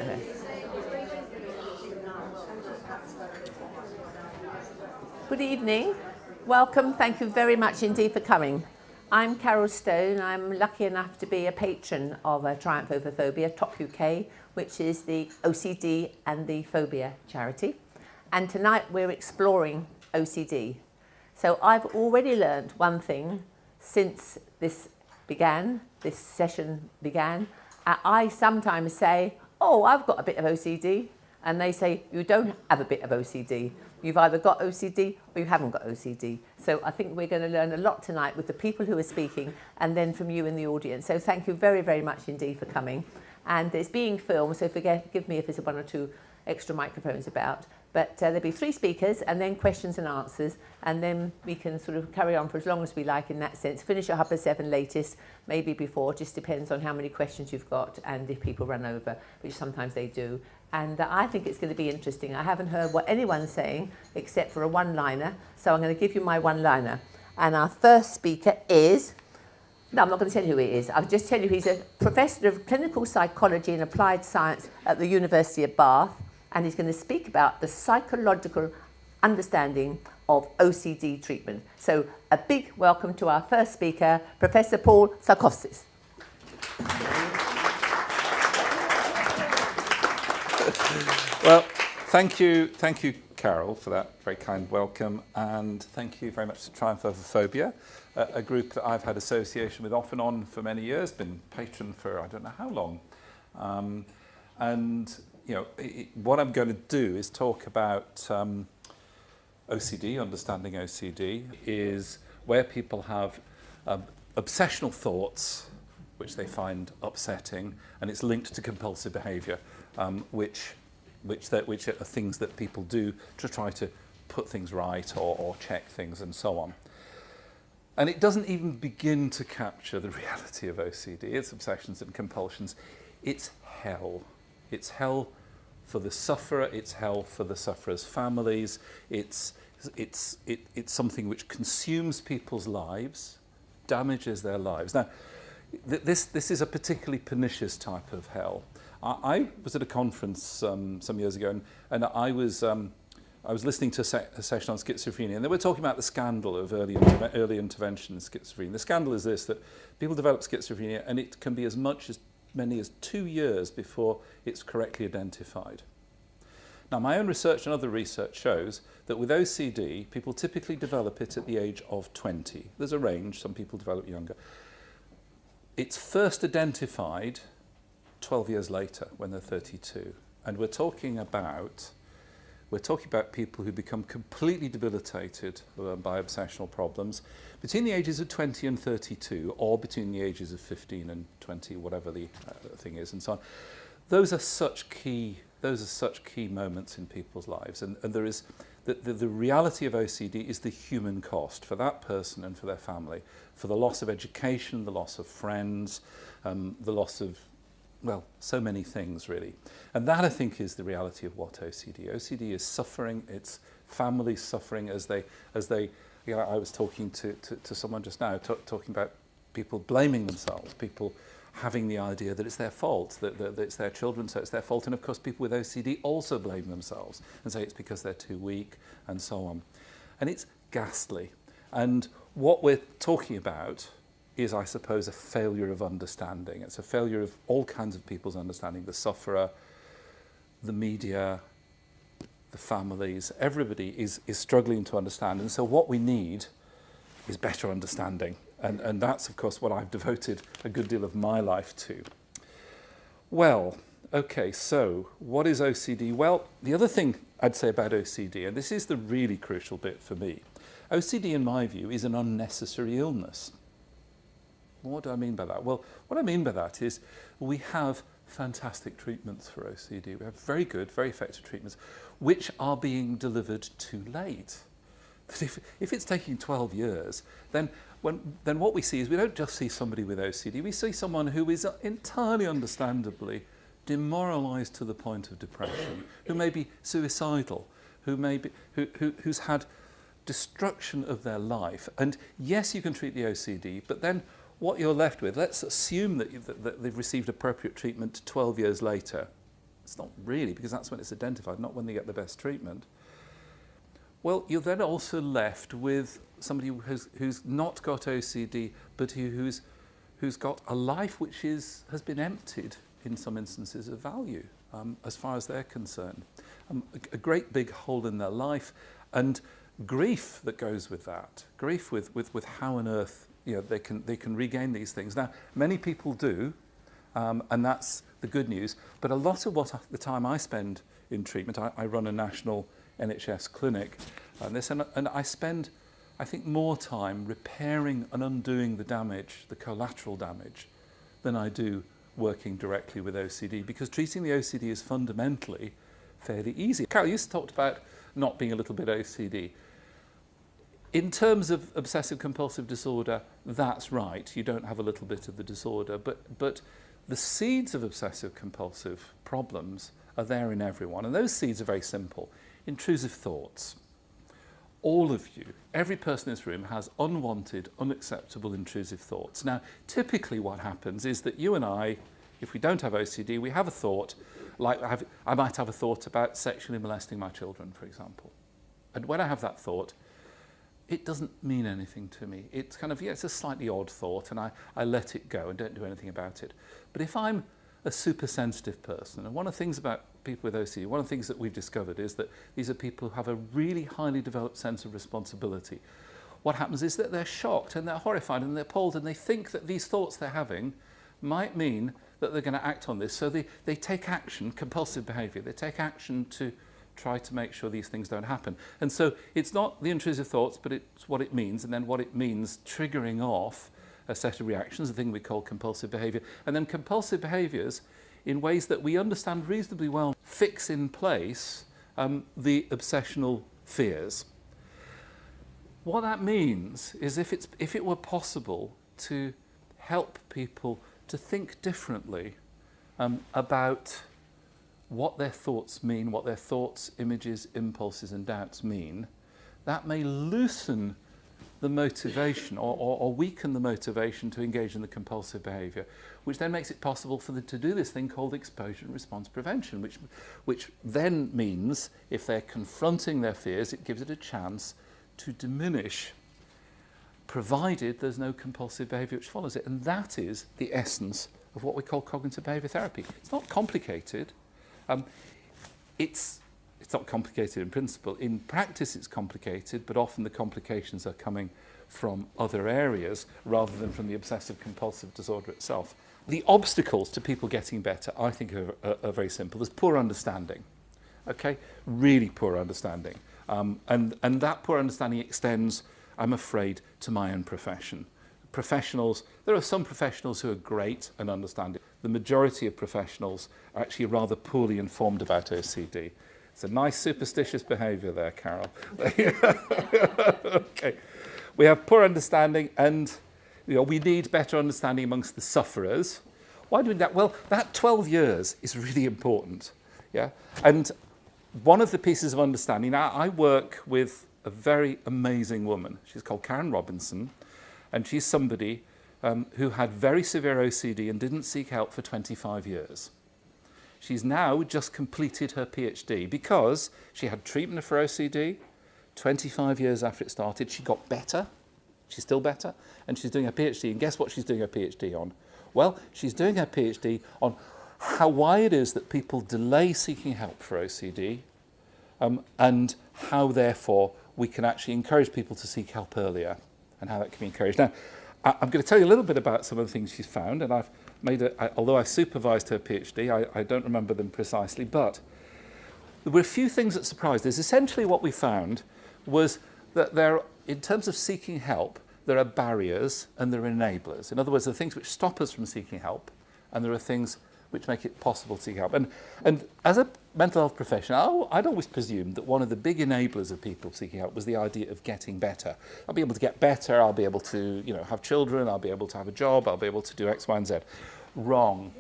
Okay. Good evening. Welcome. Thank you very much indeed for coming. I'm Carol Stone. I'm lucky enough to be a patron of Triumph Over Phobia, TOPUK, which is the OCD and the phobia charity. And tonight we're exploring OCD. So I've already learned one thing since this session began. I sometimes say, oh, I've got a bit of OCD. And they say, you don't have a bit of OCD. You've either got OCD or you haven't got OCD. So I think we're going to learn a lot tonight with the people who are speaking and then from you in the audience. So thank you very, very much indeed for coming. And it's being filmed, so forgive me if there's one or two extra microphones about. But there'll be 3 speakers and then questions and answers. And then we can sort of carry on for as long as we like in that sense. Finish at 7:30 latest, maybe before. Just depends on how many questions you've got and if people run over, which sometimes they do. And I think it's going to be interesting. I haven't heard what anyone's saying except for a one-liner. So I'm going to give you my one-liner. And our first speaker is... No, I'm not going to tell you who he is. I'll just tell you he's a professor of clinical psychology and applied science at the University of Bath. And he's going to speak about the psychological understanding of OCD treatment. So a big welcome to our first speaker, Professor Paul Salkovskis. Well, thank you, Carol, for that very kind welcome, and thank you very much to Triumph Over Phobia, a group that I've had association with off and on for many years, been patron for I don't know how long, and you know what I'm going to do is talk about OCD, understanding OCD, is where people have obsessional thoughts which they find upsetting, and it's linked to compulsive behaviour. Which are things that people do to try to put things right or check things and so on. And it doesn't even begin to capture the reality of OCD, its obsessions and compulsions. It's hell. It's hell for the sufferer, it's hell for the sufferer's families, it's something which consumes people's lives, damages their lives. Now, this is a particularly pernicious type of hell. I was at a conference some years ago, and I was listening to a session on schizophrenia, and they were talking about the scandal of early intervention in schizophrenia. The scandal is this, that people develop schizophrenia, and it can be as many as 2 years before it's correctly identified. Now, my own research and other research shows that with OCD, people typically develop it at the age of 20. There's a range, some people develop younger. It's first identified 12 years later when they're 32, and we're talking about people who become completely debilitated by obsessional problems between the ages of 20 and 32, or between the ages of 15 and 20, whatever the thing is, and so on. Those are such key moments in people's lives, and there is the reality of OCD is the human cost for that person and for their family, for the loss of education, the loss of friends, the loss of, well, so many things really. And that, I think, is the reality of what OCD is suffering. It's families suffering as they you know, I was talking to someone just now, talking about people blaming themselves, people having the idea that it's their fault, that it's their children, so it's their fault. And of course, people with OCD also blame themselves and say it's because they're too weak and so on. And it's ghastly. And what we're talking about is, I suppose, a failure of understanding. It's a failure of all kinds of people's understanding, the sufferer, the media, the families. Everybody is struggling to understand. And so what we need is better understanding. And that's, of course, what I've devoted a good deal of my life to. Well, okay, so what is OCD? Well, the other thing I'd say about OCD, and this is the really crucial bit for me, OCD, in my view, is an unnecessary illness. What do I mean by that? Well, what I mean by that is we have fantastic treatments for OCD. We have very good, very effective treatments, which are being delivered too late. But if it's taking 12 years, then what we see is we don't just see somebody with OCD, we see someone who is entirely understandably demoralised to the point of depression, who may be suicidal, who's had destruction of their life. And yes, you can treat the OCD, but then what you're left with, let's assume that they've received appropriate treatment 12 years later, It's not really, because that's when it's identified, not when they get the best treatment. Well, you're then also left with somebody who's not got OCD, but who's got a life which has been emptied in some instances of value, as far as they're concerned. A great big hole in their life, and grief that goes with that. Grief with how on earth they can regain these things. Now, many people do, and that's the good news. But a lot of the time I spend in treatment, I run a national NHS clinic, and I spend, I think, more time repairing and undoing the damage, the collateral damage, than I do working directly with OCD, because treating the OCD is fundamentally fairly easy. Carol, you talked about not being a little bit OCD. In terms of obsessive compulsive disorder, that's right. You don't have a little bit of the disorder, but the seeds of obsessive compulsive problems are there in everyone, and those seeds are very simple. Intrusive thoughts. All of you, every person in this room has unwanted, unacceptable, intrusive thoughts. Now, typically what happens is that you and I, if we don't have OCD, we have a thought, like I might have a thought about sexually molesting my children, for example. And when I have that thought, it doesn't mean anything to me. It's kind of, it's a slightly odd thought, and I let it go and don't do anything about it. But if I'm a super sensitive person, and one of the things about people with OCD, one of the things that we've discovered is that these are people who have a really highly developed sense of responsibility. What happens is that they're shocked and they're horrified and they're appalled, and they think that these thoughts they're having might mean that they're going to act on this. So they take action, compulsive behaviour, they take action to try to make sure these things don't happen. And so it's not the intrusive thoughts, but it's what it means, and then what it means triggering off a set of reactions, a thing we call compulsive behaviour. And then compulsive behaviours, in ways that we understand reasonably well, fix in place the obsessional fears. What that means is if it were possible to help people to think differently about what their thoughts mean, what their thoughts, images, impulses and doubts mean, that may loosen the motivation or weaken the motivation to engage in the compulsive behaviour, which then makes it possible for them to do this thing called exposure and response prevention, which then means if they're confronting their fears, it gives it a chance to diminish, provided there's no compulsive behaviour which follows it. And that is the essence of what we call cognitive behaviour therapy. It's not complicated. It's not complicated in principle. In practice, it's complicated, but often the complications are coming from other areas rather than from the obsessive-compulsive disorder itself. The obstacles to people getting better, I think, are very simple. There's poor understanding, okay? Really poor understanding. And that poor understanding extends, I'm afraid, to my own profession. Professionals, there are some professionals who are great and understand it. The majority of professionals are actually rather poorly informed about OCD. It's a nice superstitious behaviour there, Carol. Okay. We have poor understanding, and we need better understanding amongst the sufferers. Why do we do that? Well, that 12 years is really important. Yeah? And one of the pieces of understanding, now I work with a very amazing woman. She's called Karen Robinson, and she's somebody who had very severe OCD and didn't seek help for 25 years. She's now just completed her PhD because she had treatment for OCD. 25 years after it started, she got better. She's still better. And she's doing her PhD. And guess what she's doing her PhD on? Well, she's doing her PhD on why it is that people delay seeking help for OCD and how, therefore, we can actually encourage people to seek help earlier and how that can be encouraged. Now, I'm going to tell you a little bit about some of the things she's found, and although I supervised her PhD, I don't remember them precisely, but there were a few things that surprised us. Essentially what we found was that in terms of seeking help, there are barriers and there are enablers. In other words, there are things which stop us from seeking help, and there are things which make it possible to seek help. And as a mental health professional, I'd always presumed that one of the big enablers of people seeking help was the idea of getting better. I'll be able to get better, I'll be able to have children, I'll be able to have a job, I'll be able to do X, Y, and Z. Wrong.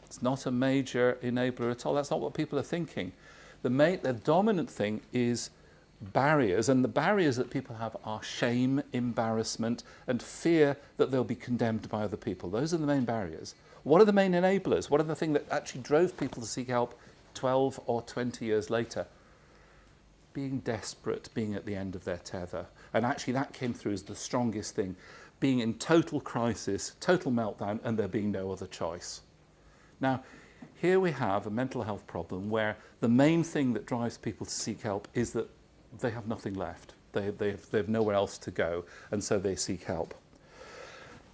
It's not a major enabler at all. That's not what people are thinking. The dominant thing is barriers, and the barriers that people have are shame, embarrassment, and fear that they'll be condemned by other people. Those are the main barriers. What are the main enablers? What are the things that actually drove people to seek help 12 or 20 years later? Being desperate, being at the end of their tether. And actually that came through as the strongest thing. Being in total crisis, total meltdown, and there being no other choice. Now, here we have a mental health problem where the main thing that drives people to seek help is that they have nothing left. They have nowhere else to go, and so they seek help.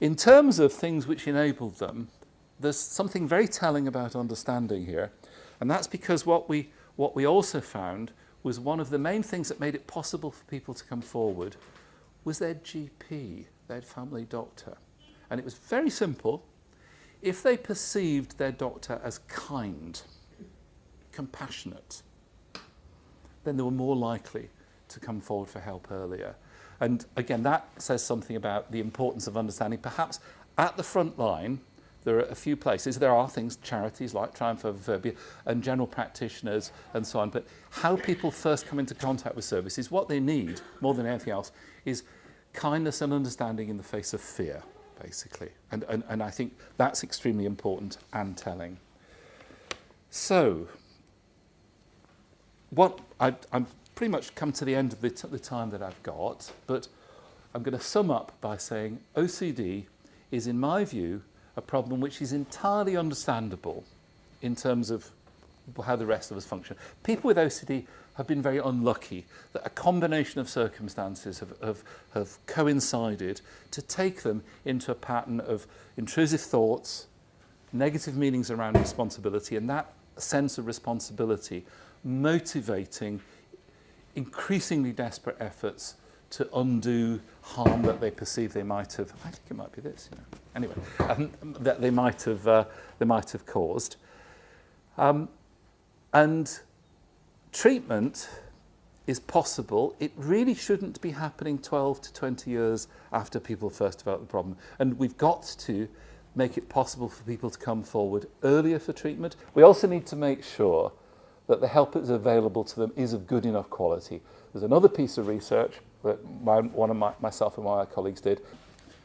In terms of things which enabled them, there's something very telling about understanding here, and that's because what we also found was one of the main things that made it possible for people to come forward was their GP, their family doctor. And it was very simple. If they perceived their doctor as kind, compassionate, then they were more likely to come forward for help earlier. And again, that says something about the importance of understanding. Perhaps at the front line, there are a few places. There are things, charities like Triumph Over Phobia and general practitioners and so on. But how people first come into contact with services, what they need more than anything else is kindness and understanding in the face of fear, basically. And I think that's extremely important and telling. So, I'm pretty much come to the end of the time that I've got, but I'm going to sum up by saying OCD is, in my view, a problem which is entirely understandable in terms of how the rest of us function. People with OCD have been very unlucky that a combination of circumstances have coincided to take them into a pattern of intrusive thoughts, negative meanings around responsibility, and that sense of responsibility motivating increasingly desperate efforts to undo harm that they perceive they might have. I think it might be this, you know. Anyway, that they might have caused, and treatment is possible. It really shouldn't be happening 12 to 20 years after people first develop the problem, and we've got to make it possible for people to come forward earlier for treatment. We also need to make sure that the help that's available to them is of good enough quality. There's another piece of research that myself and one of my colleagues did.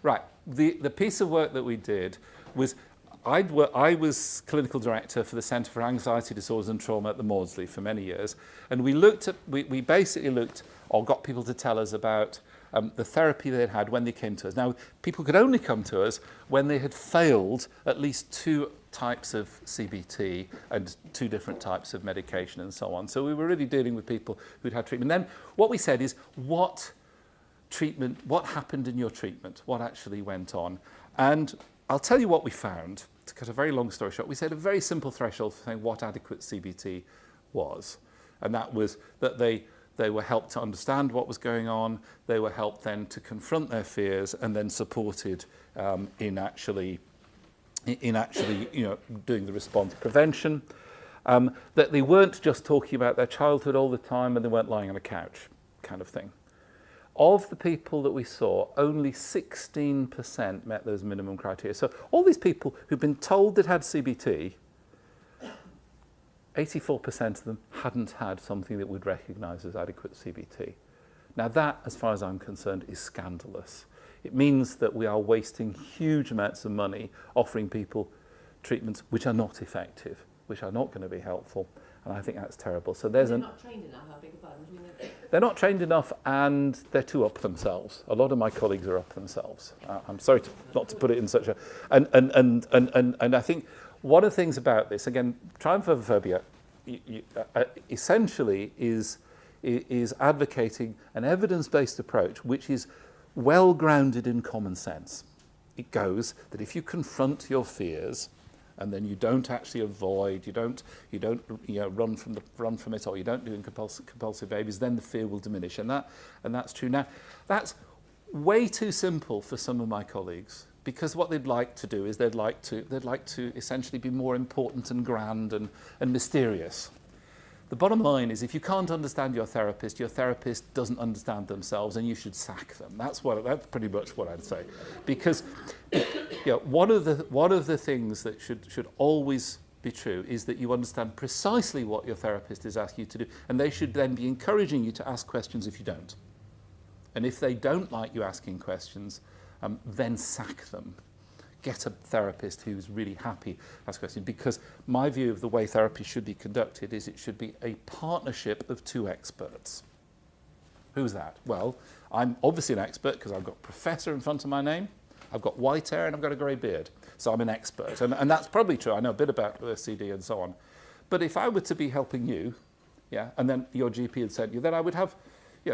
Right, the piece of work that we did was, I was clinical director for the Centre for Anxiety Disorders and Trauma at the Maudsley for many years, and we basically looked, or got people to tell us about the therapy they'd had when they came to us. Now, people could only come to us when they had failed at least 2 types of CBT and 2 different types of medication and so on. So we were really dealing with people who'd had treatment. Then what we said is, what happened in your treatment? What actually went on? And I'll tell you what we found. To cut a very long story short, we set a very simple threshold for saying what adequate CBT was. And that was that they were helped to understand what was going on, they were helped then to confront their fears, and then supported in actually doing the response prevention. That they weren't just talking about their childhood all the time, and they weren't lying on a couch, kind of thing. Of the people that we saw, only 16% met those minimum criteria. So all these people who've been told they'd had CBT, 84% of them hadn't had something that we'd recognise as adequate CBT. Now that, as far as I'm concerned, is scandalous. It means that we are wasting huge amounts of money offering people treatments which are not effective, which are not going to be helpful, and I think that's terrible. So they're not trained enough, I beg your pardon. They're not trained enough, and they're too up themselves. A lot of my colleagues are up themselves. I'm sorry not to put it in such a... And I think one of the things about this, again, Triumph Over Phobia essentially is advocating an evidence-based approach which is well grounded in common sense. It goes that if you confront your fears and then you don't actually avoid, you don't run from it, or you don't do compulsive behaviours, then the fear will diminish, and that's true. Now, that's way too simple for some of my colleagues, because what they'd like to do is they'd like to essentially be more important and grand and mysterious. The bottom line is, if you can't understand your therapist doesn't understand themselves, and you should sack them. That's pretty much what I'd say. Because one of the things that should always be true is that you understand precisely what your therapist is asking you to do, and they should then be encouraging you to ask questions if you don't. And if they don't like you asking questions, then sack them. get a therapist who's really happy ask questions, because my view of the way therapy should be conducted is it should be a partnership of two experts. Who's that? Well, I'm obviously an expert because I've got professor in front of my name, I've got white hair and I've got a grey beard. So I'm an expert. And that's probably true. I know a bit about OCD and so on. But if I were to be helping you, and then your GP had sent you, then I would have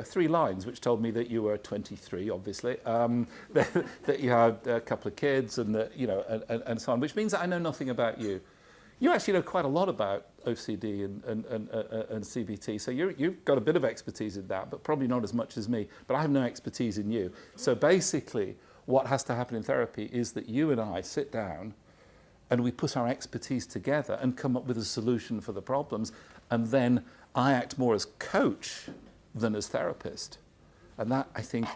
3 lines which told me that you were 23, obviously, that you had a couple of kids and that, and so on, which means that I know nothing about you. You actually know quite a lot about OCD and CBT, so you've got a bit of expertise in that, but probably not as much as me. But I have no expertise in you. So basically, what has to happen in therapy is that you and I sit down and we put our expertise together and come up with a solution for the problems, and then I act more as coach than as therapist. And that, I think,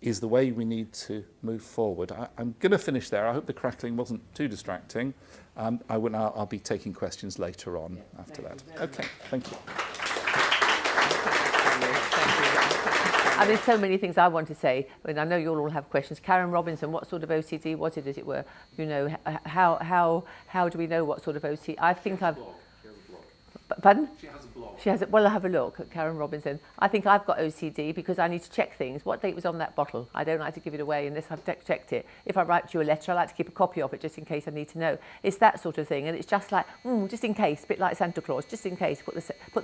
is the way we need to move forward. I'm going to finish there. I hope the crackling wasn't too distracting. I'll be taking questions later on after that. Okay, thank you. And there's so many things I want to say, and I know you'll all have questions. Karen Robinson, what sort of OCD was it, as it were? How do we know what sort of OCD? I think I've... Pardon? She has a blog. She has it. Well, I'll have a look at Karen Robinson. I think I've got OCD because I need to check things. What date was on that bottle? I don't like to give it away unless I've checked it. If I write you a letter, I like to keep a copy of it just in case I need to know. It's that sort of thing, and it's just like, just in case, a bit like Santa Claus, just in case, put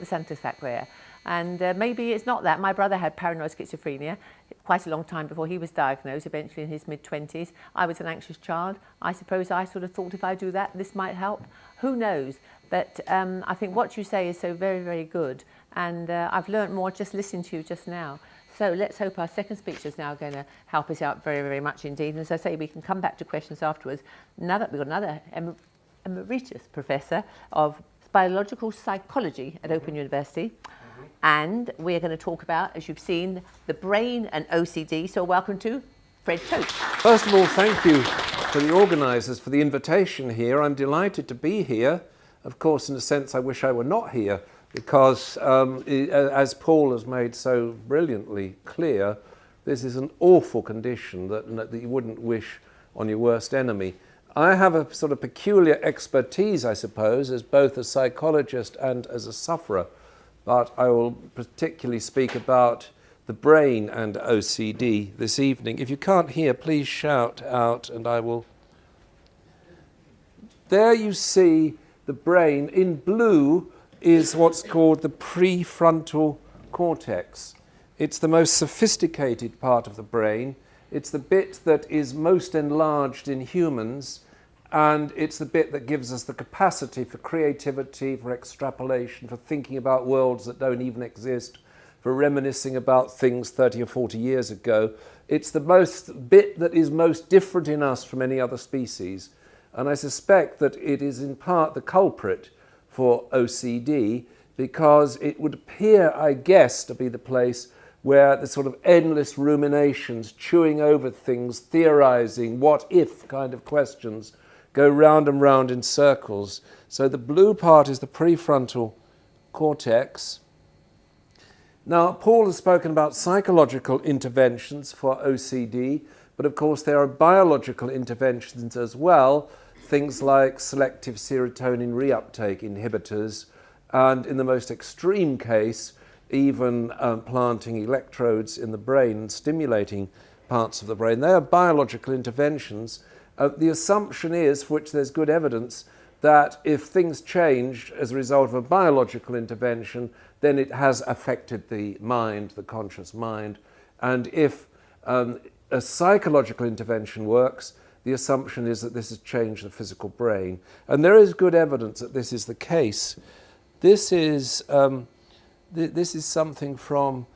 the Santa sack there. And maybe it's not that. My brother had paranoid schizophrenia quite a long time before he was diagnosed, eventually in his mid-20s. I was an anxious child. I suppose I sort of thought if I do that, this might help. Who knows? But I think what you say is so very, very good. And I've learnt more just listening to you just now. So let's hope our second speaker is now going to help us out very, very much indeed. And as I say, we can come back to questions afterwards. We've got another emeritus professor of biological psychology at Open University. And we're going to talk about, as you've seen, the brain and OCD. So welcome to Fred Toates. First of all, thank you to the organisers for the invitation here. I'm delighted to be here. Of course, in a sense, I wish I were not here because, as Paul has made so brilliantly clear, this is an awful condition that you wouldn't wish on your worst enemy. I have a sort of peculiar expertise, I suppose, as both a psychologist and as a sufferer. But I will particularly speak about the brain and OCD this evening. If you can't hear, please shout out and I will. There you see the brain. In blue is what's called the prefrontal cortex. It's the most sophisticated part of the brain. It's the bit that is most enlarged in humans, and it's the bit that gives us the capacity for creativity, for extrapolation, for thinking about worlds that don't even exist, for reminiscing about things 30 or 40 years ago. It's the bit that is most different in us from any other species. And I suspect that it is in part the culprit for OCD, because it would appear, I guess, to be the place where the sort of endless ruminations, chewing over things, theorizing, what if kind of questions, go round and round in circles. So the blue part is the prefrontal cortex. Now, Paul has spoken about psychological interventions for OCD, but of course there are biological interventions as well, things like selective serotonin reuptake inhibitors, and in the most extreme case, even planting electrodes in the brain and stimulating parts of the brain. They are biological interventions. The assumption is, for which there's good evidence, that if things change as a result of a biological intervention, then it has affected the mind, the conscious mind. And if a psychological intervention works, the assumption is that this has changed the physical brain. And there is good evidence that this is the case. This is something from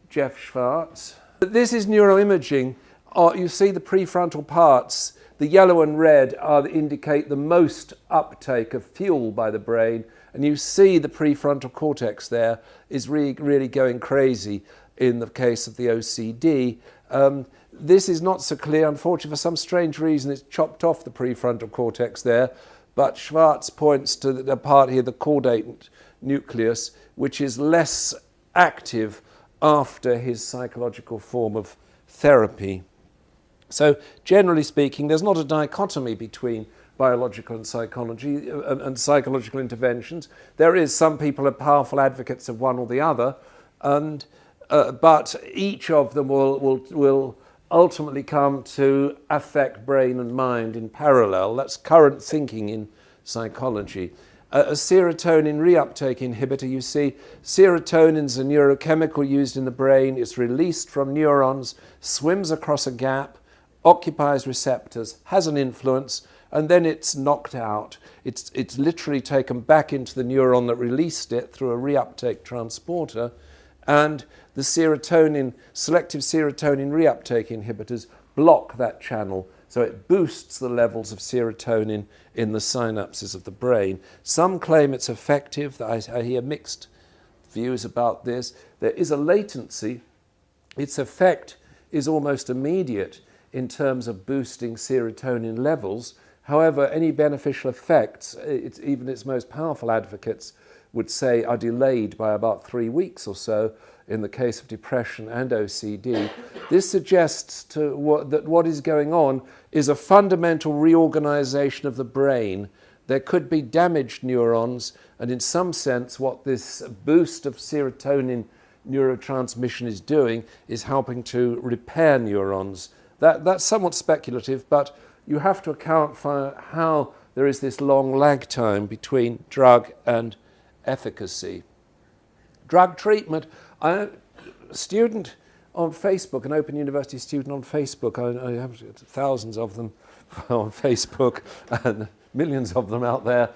Jeff Schwartz. This is neuroimaging. You see the prefrontal parts. The yellow and red indicate the most uptake of fuel by the brain, and you see the prefrontal cortex there is really going crazy in the case of the OCD. This is not so clear, unfortunately. For some strange reason, it's chopped off the prefrontal cortex there, but Schwartz points to the part here, the caudate nucleus, which is less active after his psychological form of therapy. So generally speaking, there's not a dichotomy between biological and psychology and psychological interventions. There is, some people are powerful advocates of one or the other, and but each of them will ultimately come to affect brain and mind in parallel. That's current thinking in psychology. A serotonin reuptake inhibitor, you see, serotonin's a neurochemical used in the brain. It's released from neurons, swims across a gap, occupies receptors, has an influence, and then it's knocked out. It's literally taken back into the neuron that released it through a reuptake transporter, and the selective serotonin reuptake inhibitors block that channel, so it boosts the levels of serotonin in the synapses of the brain. Some claim it's effective. I hear mixed views about this. There is a latency. Its effect is almost immediate in terms of boosting serotonin levels. However, any beneficial effects, even its most powerful advocates would say, are delayed by about 3 weeks or so in the case of depression and OCD. This suggests that what is going on is a fundamental reorganization of the brain. There could be damaged neurons, and in some sense what this boost of serotonin neurotransmission is doing is helping to repair neurons. That's somewhat speculative, but you have to account for how there is this long lag time between drug and efficacy. Drug treatment. A student on Facebook, an Open University student on Facebook, I have thousands of them on Facebook and millions of them out there.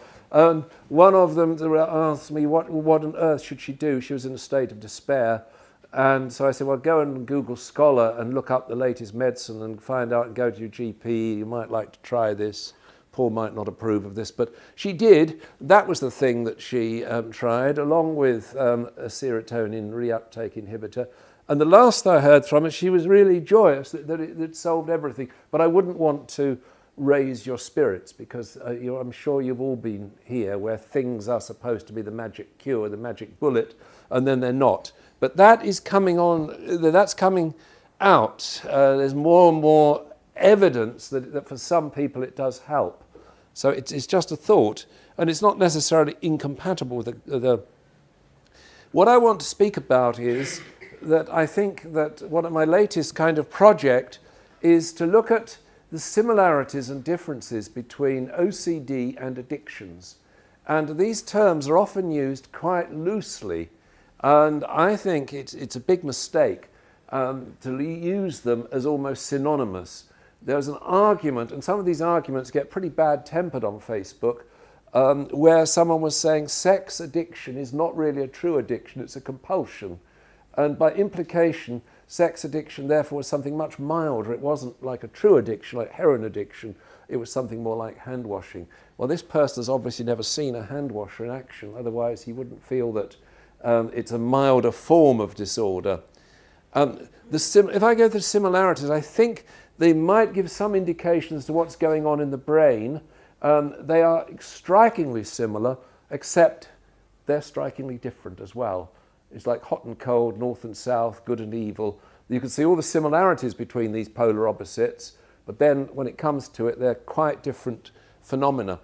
One of them asked me, what on earth should she do? She was in a state of despair. And so I said, well, go and Google Scholar and look up the latest medicine and find out and go to your GP. You might like to try this. Paul might not approve of this, but she did. That was the thing that she tried, along with a serotonin reuptake inhibitor. And the last I heard from her, she was really joyous that it solved everything. But I wouldn't want to raise your spirits, because I'm sure you've all been here where things are supposed to be the magic cure, the magic bullet, and then they're not. But that is coming on, that's coming out. There's more and more evidence that for some people it does help. So it's just a thought, and it's not necessarily incompatible with the. What I want to speak about is that I think that one of my latest kind of project is to look at the similarities and differences between OCD and addictions. And these terms are often used quite loosely, and I think it's a big mistake to use them as almost synonymous. There's an argument, and some of these arguments get pretty bad-tempered on Facebook, where someone was saying sex addiction is not really a true addiction, it's a compulsion. And by implication, sex addiction therefore was something much milder. It wasn't like a true addiction, like heroin addiction. It was something more like hand washing. Well, this person has obviously never seen a hand washer in action, otherwise he wouldn't feel that it's a milder form of disorder. If I go through similarities, I think they might give some indications as to what's going on in the brain. They are strikingly similar, except they're strikingly different as well. It's like hot and cold, north and south, good and evil. You can see all the similarities between these polar opposites, but then when it comes to it, they're quite different phenomena.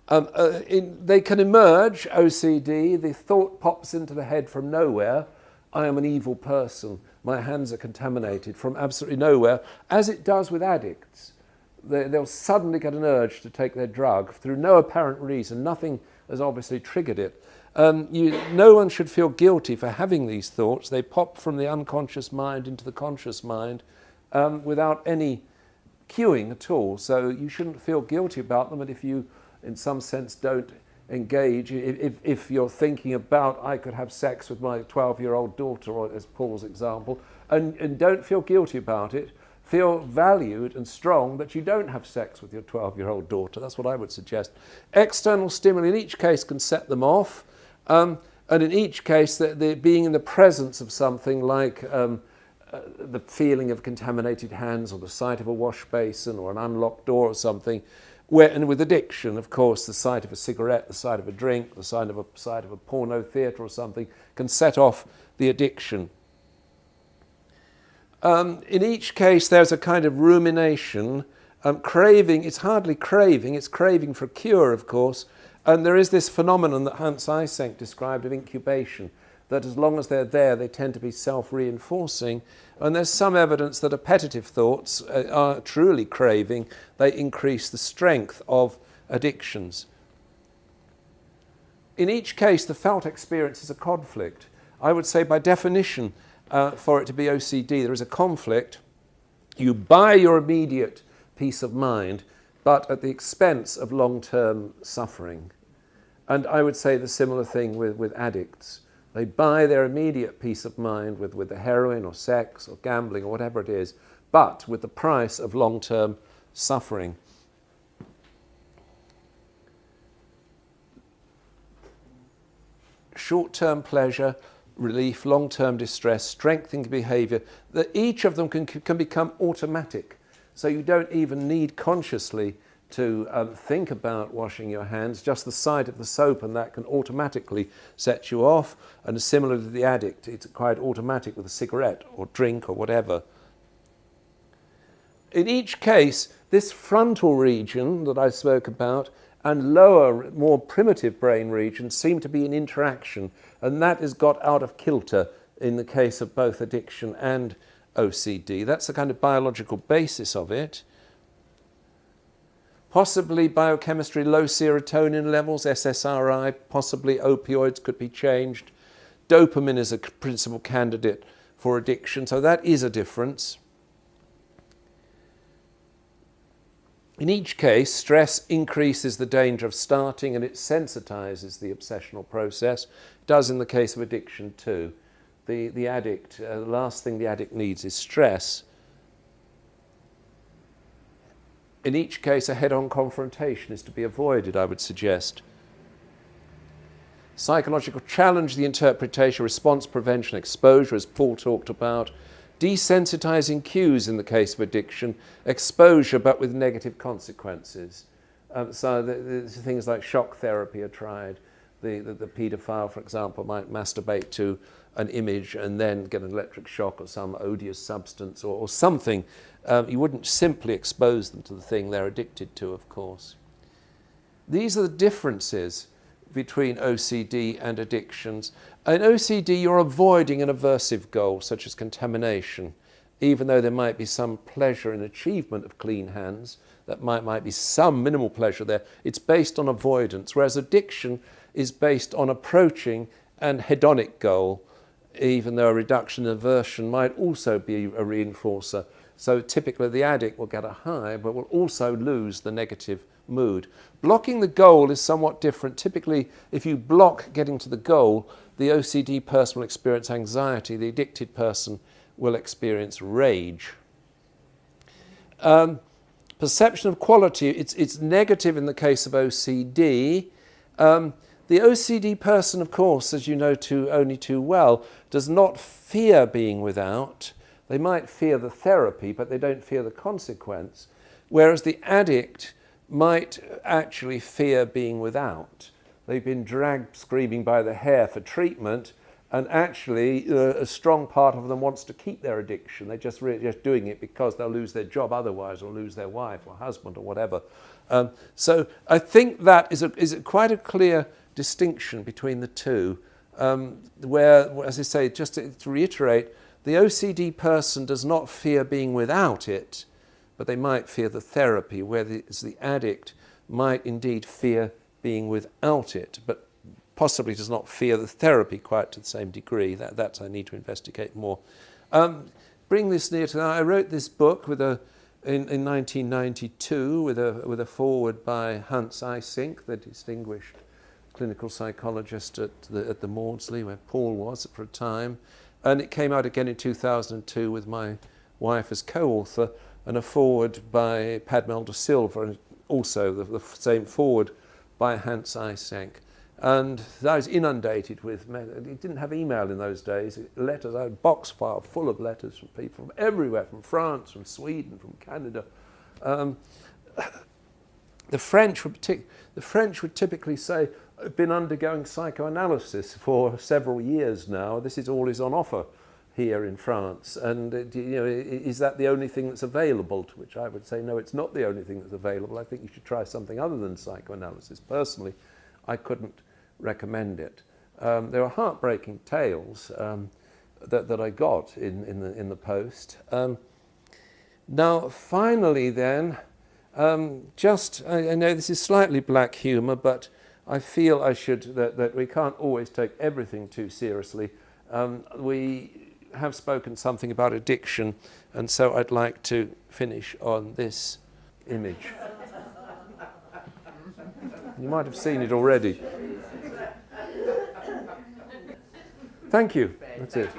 They can emerge, OCD, the thought pops into the head from nowhere, I am an evil person, my hands are contaminated, from absolutely nowhere, as it does with addicts. They'll suddenly get an urge to take their drug through no apparent reason. Nothing has obviously triggered it. No one should feel guilty for having these thoughts. They pop from the unconscious mind into the conscious mind without any cueing at all. So you shouldn't feel guilty about them. And if you, in some sense, don't engage, if you're thinking about, I could have sex with my 12-year-old daughter, or as Paul's example, and don't feel guilty about it, feel valued and strong that you don't have sex with your 12-year-old daughter. That's what I would suggest. External stimuli in each case can set them off, and in each case, being in the presence of something like the feeling of contaminated hands, or the sight of a wash basin, or an unlocked door or something, and with addiction, of course, the sight of a cigarette, the sight of a drink, the sight of a porno theatre or something can set off the addiction. In each case, there's a kind of rumination, craving. It's hardly craving, it's craving for cure, of course. And there is this phenomenon that Hans Eysenck described of incubation, that as long as they're there, they tend to be self-reinforcing. And there's some evidence that appetitive thoughts are truly craving. They increase the strength of addictions. In each case, the felt experience is a conflict. I would say by definition, for it to be OCD, there is a conflict. You buy your immediate peace of mind, but at the expense of long-term suffering. And I would say the similar thing with addicts. They buy their immediate peace of mind with the heroin or sex or gambling or whatever it is, but with the price of long-term suffering. Short-term pleasure, relief, long-term distress, strengthening behavior, that each of them can become automatic. So you don't even need consciously to think about washing your hands. Just the sight of the soap and that can automatically set you off. And similar to the addict, it's quite automatic with a cigarette or drink or whatever. In each case, this frontal region that I spoke about and lower, more primitive brain regions seem to be in interaction, and that has got out of kilter in the case of both addiction and OCD. That's the kind of biological basis of it. Possibly biochemistry, low serotonin levels, SSRI, possibly opioids could be changed. Dopamine is a principal candidate for addiction, so that is a difference. In each case, stress increases the danger of starting and it sensitizes the obsessional process. It does in the case of addiction too. The addict, the last thing the addict needs is stress. In each case, a head-on confrontation is to be avoided, I would suggest. Psychological challenge, the interpretation, response prevention, exposure, as Paul talked about. Desensitizing cues in the case of addiction, exposure but with negative consequences. So things like shock therapy are tried. The paedophile, for example, might masturbate to an image and then get an electric shock or some odious substance or something. You wouldn't simply expose them to the thing they're addicted to, of course. These are the differences between OCD and addictions. In OCD, you're avoiding an aversive goal, such as contamination, even though there might be some pleasure in achievement of clean hands. That might be some minimal pleasure there. It's based on avoidance, whereas addiction is based on approaching an hedonic goal, even though a reduction in aversion might also be a reinforcer. So typically the addict will get a high, but will also lose the negative mood. Blocking the goal is somewhat different. Typically, if you block getting to the goal, the OCD person will experience anxiety, the addicted person will experience rage. Perception of quality, it's negative in the case of OCD. The OCD person, of course, as you know only too well, does not fear being without. They might fear the therapy, but they don't fear the consequence. Whereas the addict might actually fear being without. They've been dragged screaming by the hair for treatment, and actually a strong part of them wants to keep their addiction. They're just doing it because they'll lose their job otherwise, or lose their wife or husband or whatever. So I think that is quite a clear distinction between the two, where, as I say, just to reiterate, the OCD person does not fear being without it, but they might fear the therapy, whereas the addict might indeed fear being without it, but possibly does not fear the therapy quite to the same degree. That I need to investigate more. Bring this near to that. I wrote this book in 1992 with a foreword by Hans Eysenck, the distinguished clinical psychologist at the Maudsley, where Paul was for a time. And it came out again in 2002 with my wife as co-author, and a foreword by Padmel de Silva, and also the same foreword by Hans Eysenck. And I was inundated with, it didn't have email in those days, letters, I had a box file full of letters from people from everywhere, from France, from Sweden, from Canada. The French would typically say, I've been undergoing psychoanalysis for several years now. This is all is on offer. here in France. And is that the only thing that's available? To which I would say, no, it's not the only thing that's available. I think you should try something other than psychoanalysis. Personally, I couldn't recommend it. There are heartbreaking tales that I got in the post. Now, finally, then, I know this is slightly black humour, but I feel that we can't always take everything too seriously. We have spoken something about addiction, and so I'd like to finish on this image. You might have seen it already. Thank you. That's it.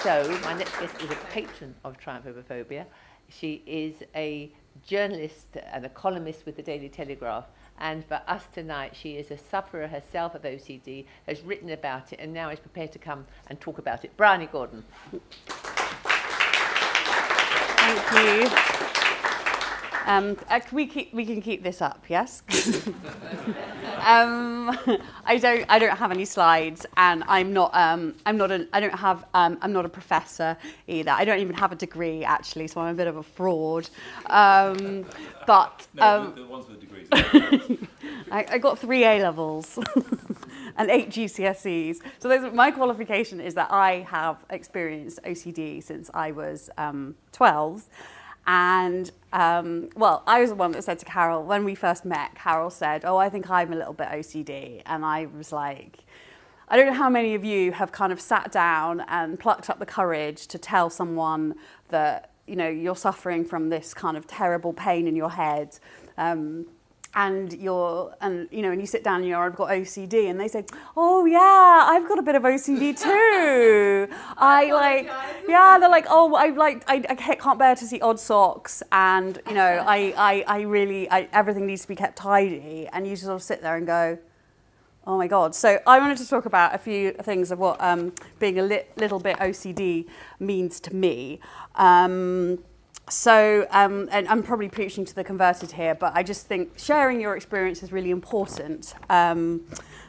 So, my next guest is a patron of Triumph Over Phobia. She is a journalist and a columnist with the Daily Telegraph. And for us tonight, she is a sufferer herself of OCD, has written about it, and now is prepared to come and talk about it. Bryony Gordon. Thank you. We can keep this up, yes? I don't have any slides, and I'm not a professor either. I don't even have a degree actually, so I'm a bit of a fraud. The ones with degrees. I got 3 A-levels and 8 GCSEs. So my qualification is that I have experienced OCD since I was 12. And, I was the one that said to Carol, when we first met, Carol said, I think I'm a little bit OCD. And I was like, I don't know how many of you have kind of sat down and plucked up the courage to tell someone that, you're suffering from this kind of terrible pain in your head. And you sit down and I've got OCD, and they say, oh yeah, I've got a bit of OCD too. They're like, I can't bear to see odd socks, and everything needs to be kept tidy, and you sort of sit there and go, oh my God. So I wanted to talk about a few things of what being a little bit OCD means to me. And I'm probably preaching to the converted here, but I just think sharing your experience is really important.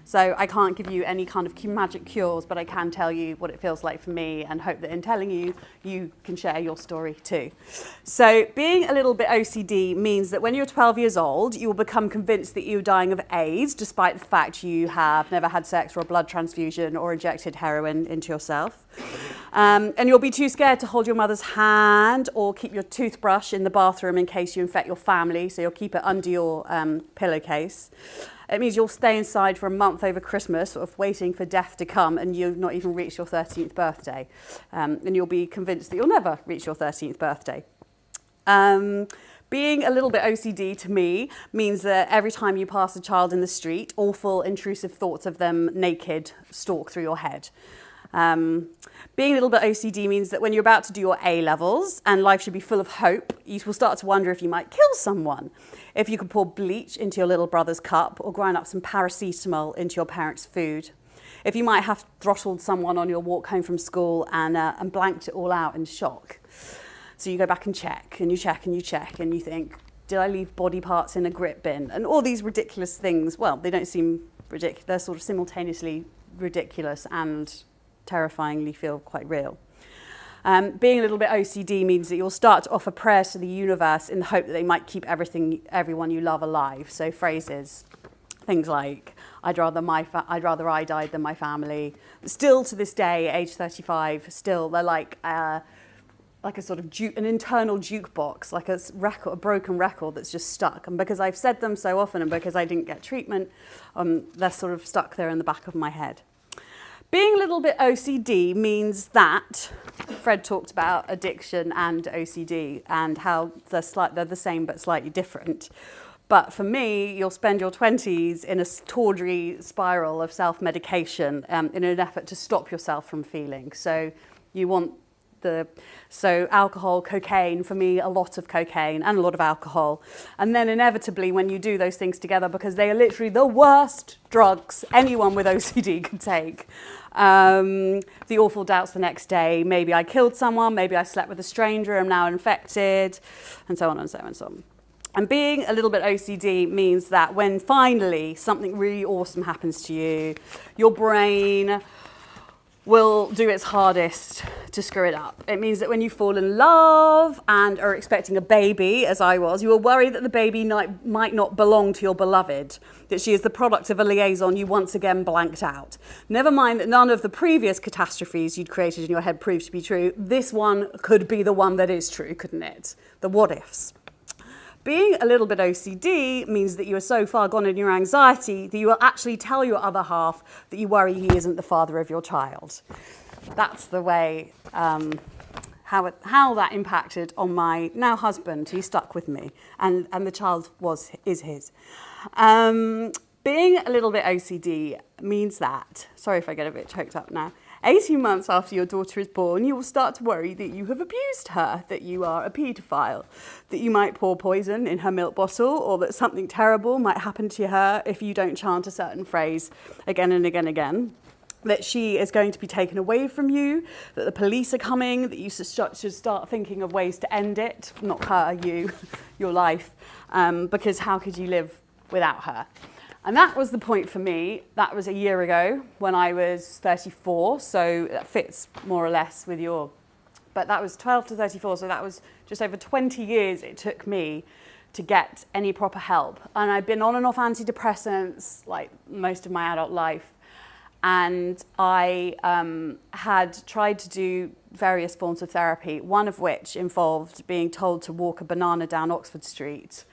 So I can't give you any kind of magic cures, but I can tell you what it feels like for me, and hope that in telling you, you can share your story too. So being a little bit OCD means that when you're 12 years old, you will become convinced that you're dying of AIDS, despite the fact you have never had sex or a blood transfusion or injected heroin into yourself. And you'll be too scared to hold your mother's hand or keep your toothbrush in the bathroom in case you infect your family, so you'll keep it under your pillowcase. It means you'll stay inside for a month over Christmas, sort of waiting for death to come, and you've not even reached your 13th birthday. And you'll be convinced that you'll never reach your 13th birthday. Being a little bit OCD to me means that every time you pass a child in the street, awful, intrusive thoughts of them naked stalk through your head. Being a little bit OCD means that when you're about to do your A-levels and life should be full of hope, you will start to wonder if you might kill someone. If you could pour bleach into your little brother's cup or grind up some paracetamol into your parents' food. If you might have throttled someone on your walk home from school and blanked it all out in shock. So you go back and check, and you check, and you check, and you think, did I leave body parts in a grip bin? And all these ridiculous things, well, they don't seem ridiculous. They're sort of simultaneously ridiculous and terrifyingly feel quite real. Being a little bit OCD means that you'll start to offer prayers to the universe in the hope that they might keep everyone you love alive. So phrases, things like, I'd rather I died than my family. Still to this day, age 35, still they're like a sort of an internal jukebox, like a broken record that's just stuck. And because I've said them so often and because I didn't get treatment, they're sort of stuck there in the back of my head. Being a little bit OCD means that Fred talked about addiction and OCD and how they're the same but slightly different. But for me, you'll spend your 20s in a tawdry spiral of self-medication in an effort to stop yourself from feeling. So you want alcohol, cocaine, for me, a lot of cocaine and a lot of alcohol. And then inevitably, when you do those things together, because they are literally the worst drugs anyone with OCD could take, the awful doubts the next day, maybe I killed someone, maybe I slept with a stranger, I'm now infected, and so on and so on and so on. And being a little bit OCD means that when finally something really awesome happens to you, your brain will do its hardest to screw it up. It means that when you fall in love and are expecting a baby, as I was, you will worry that the baby might not belong to your beloved, that she is the product of a liaison you once again blanked out. Never mind that none of the previous catastrophes you'd created in your head proved to be true. This one could be the one that is true, couldn't it? The what ifs. Being a little bit OCD means that you are so far gone in your anxiety that you will actually tell your other half that you worry he isn't the father of your child. That's the way, how that impacted on my now husband, who stuck with me, and the child is his. Being a little bit OCD means that, sorry if I get a bit choked up now, 18 months after your daughter is born, you will start to worry that you have abused her, that you are a paedophile, that you might pour poison in her milk bottle, or that something terrible might happen to her if you don't chant a certain phrase again and again and again, that she is going to be taken away from you, that the police are coming, that you should start thinking of ways to end it, not her, you, your life, because how could you live without her? And that was the point for me. That was a year ago when I was 34, so that fits more or less with your... But that was 12 to 34, so that was just over 20 years it took me to get any proper help. And I'd been on and off antidepressants like most of my adult life. And I had tried to do various forms of therapy, one of which involved being told to walk a banana down Oxford Street.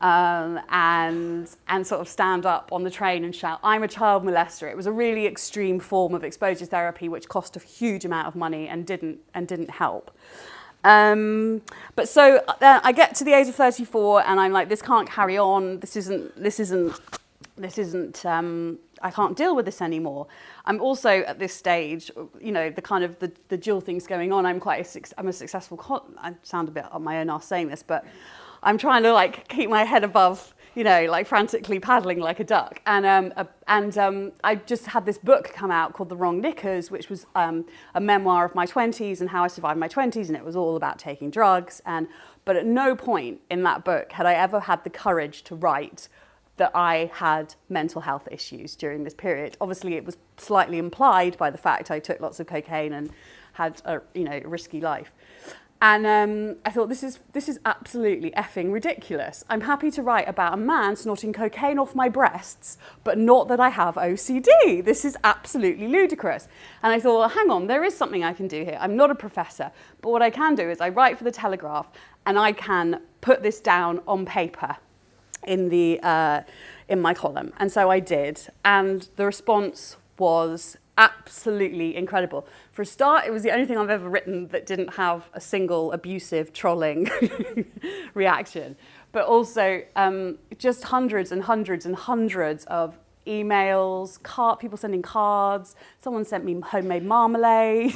And sort of stand up on the train and shout, "I'm a child molester." It was a really extreme form of exposure therapy, which cost a huge amount of money and didn't help. But so I get to the age of 34, and I'm like, this can't carry on. This isn't. I can't deal with this anymore. I'm also at this stage, you know, the kind of the dual things going on. I'm a successful. I sound a bit on my own arse saying this, but I'm trying to like keep my head above, you know, like frantically paddling like a duck. And I just had this book come out called The Wrong Knickers, which was a memoir of my 20s and how I survived my 20s, and it was all about taking drugs. But at no point in that book had I ever had the courage to write that I had mental health issues during this period. Obviously, it was slightly implied by the fact I took lots of cocaine and had a risky life. And I thought, this is absolutely effing ridiculous. I'm happy to write about a man snorting cocaine off my breasts, but not that I have OCD. This is absolutely ludicrous. And I thought, well, hang on, there is something I can do here. I'm not a professor, but what I can do is I write for the Telegraph, and I can put this down on paper in my column. And so I did, and the response was absolutely incredible. For a start, it was the only thing I've ever written that didn't have a single abusive, trolling reaction. But also just hundreds and hundreds and hundreds of emails, people sending cards, someone sent me homemade marmalade.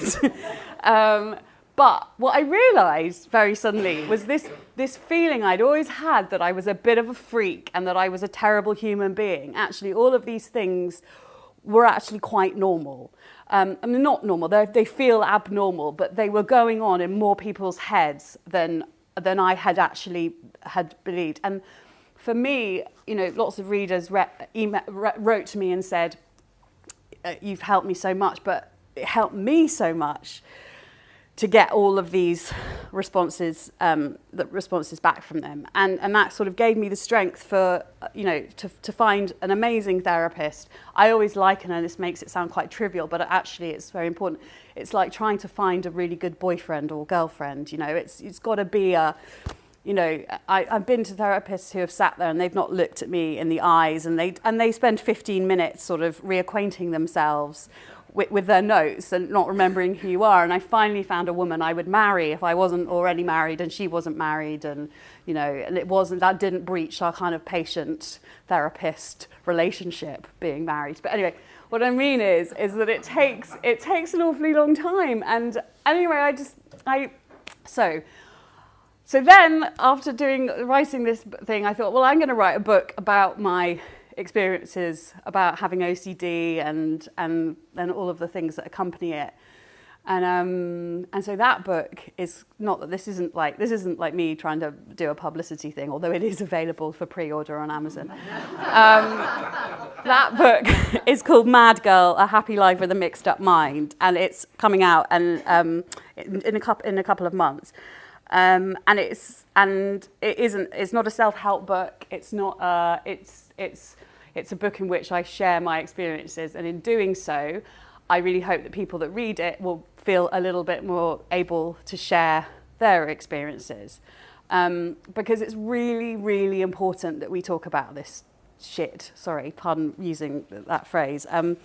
But what I realised very suddenly was this feeling I'd always had that I was a bit of a freak and that I was a terrible human being. Actually, all of these things were actually quite normal. I mean, not normal, they feel abnormal, but they were going on in more people's heads than I had believed. And for me, you know, lots of readers wrote to me and said, "You've helped me so much," but it helped me so much to get all of these responses back from them. And that sort of gave me the strength for, you know, to find an amazing therapist. I always liken, and this makes it sound quite trivial, but actually it's very important. It's like trying to find a really good boyfriend or girlfriend, you know. It's got to be a, you know, I've been to therapists who have sat there and they've not looked at me in the eyes, and they spend 15 minutes sort of reacquainting themselves with their notes and not remembering who you are. And I finally found a woman I would marry if I wasn't already married and she wasn't married, and you know, and that didn't breach our kind of patient therapist relationship, being married. But anyway, what I mean is that it takes an awfully long time. And anyway, so then after writing this thing, I thought, well, I'm going to write a book about my experiences about having OCD and all of the things that accompany it. And so that book is not that this isn't like me trying to do a publicity thing, although it is available for pre-order on Amazon. That book is called Mad Girl: A Happy Life with a Mixed Up Mind, and it's coming out and in a couple of months. And it's not a self-help book. It's not. It's a book in which I share my experiences, and in doing so, I really hope that people that read it will feel a little bit more able to share their experiences, because it's really, really important that we talk about this shit. Sorry, pardon using that phrase. I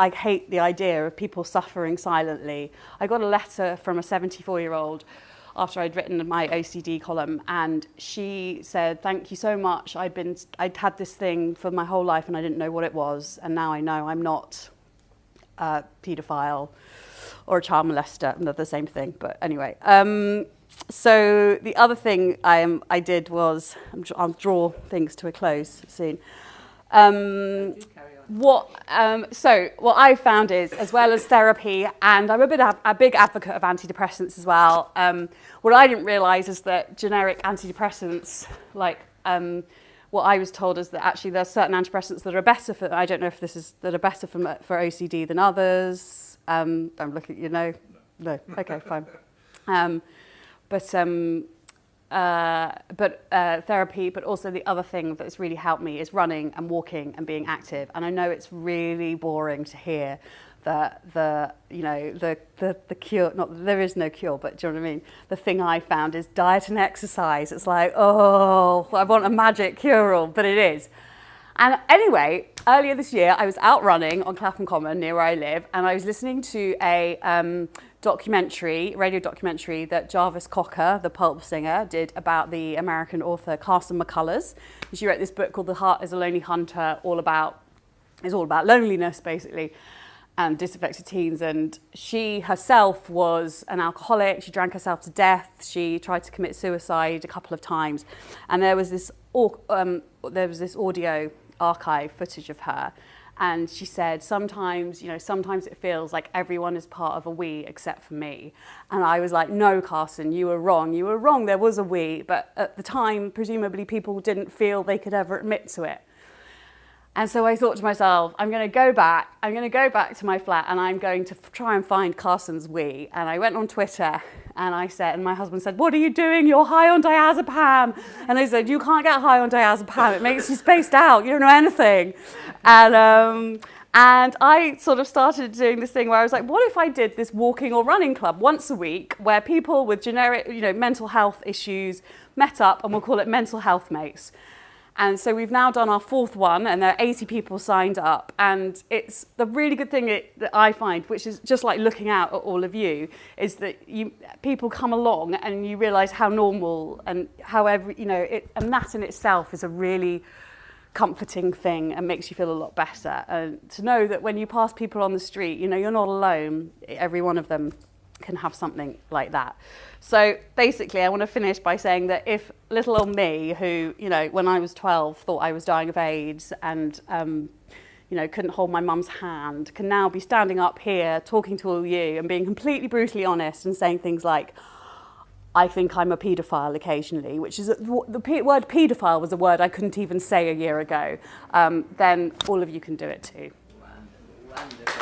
hate the idea of people suffering silently. I got a letter from a 74-year-old after I'd written my OCD column, and she said, "Thank you so much. I'd had this thing for my whole life and I didn't know what it was, and now I know I'm not a paedophile or a child molester." Not the same thing, but anyway. So the other thing I did was, I'll draw things to a close soon. What I found is, as well as therapy, and I'm a big advocate of antidepressants as well, what I didn't realise is that generic antidepressants, what I was told is that actually there's certain antidepressants that are better for, I don't know if that are better for OCD than others. I'm looking, no, okay, fine. But therapy, but also the other thing that's really helped me is running and walking and being active. And I know it's really boring to hear that the cure, not that there is no cure, but do you know what I mean? The thing I found is diet and exercise. It's like, oh, I want a magic cure-all, but it is. And anyway, earlier this year, I was out running on Clapham Common near where I live, and I was listening to a radio documentary that Jarvis Cocker, the pulp singer, did about the American author Carson McCullers. She wrote this book called The Heart is a Lonely Hunter, all about loneliness, basically, and disaffected teens. And she herself was an alcoholic. She drank herself to death. She tried to commit suicide a couple of times. And there was this audio archive footage of her. And she said, sometimes it feels like everyone is part of a we except for me. And I was like, no, Carson, you were wrong. You were wrong. There was a we. But at the time, presumably, people didn't feel they could ever admit to it. And so I thought to myself, I'm going to go back to my flat, and I'm going to try and find Carson's we. And I went on Twitter, and and my husband said, "What are you doing? You're high on diazepam." And I said, "You can't get high on diazepam. It makes you spaced out. You don't know anything." And I sort of started doing this thing where I was like, what if I did this walking or running club once a week where people with generic, mental health issues met up, and we'll call it Mental Health Mates. And so we've now done our fourth one, and there are 80 people signed up. And it's the really good thing that I find, which is just like looking out at all of you, is that people come along and you realise how normal and however, and that in itself is a really comforting thing and makes you feel a lot better. And to know that when you pass people on the street, you're not alone. Every one of them can have something like that. So basically, I want to finish by saying that if little old me, who, when I was 12, thought I was dying of AIDS and, couldn't hold my mum's hand, can now be standing up here talking to all you and being completely brutally honest and saying things like, I think I'm a paedophile occasionally, which is the word paedophile was a word I couldn't even say a year ago, then all of you can do it too. Wonderful.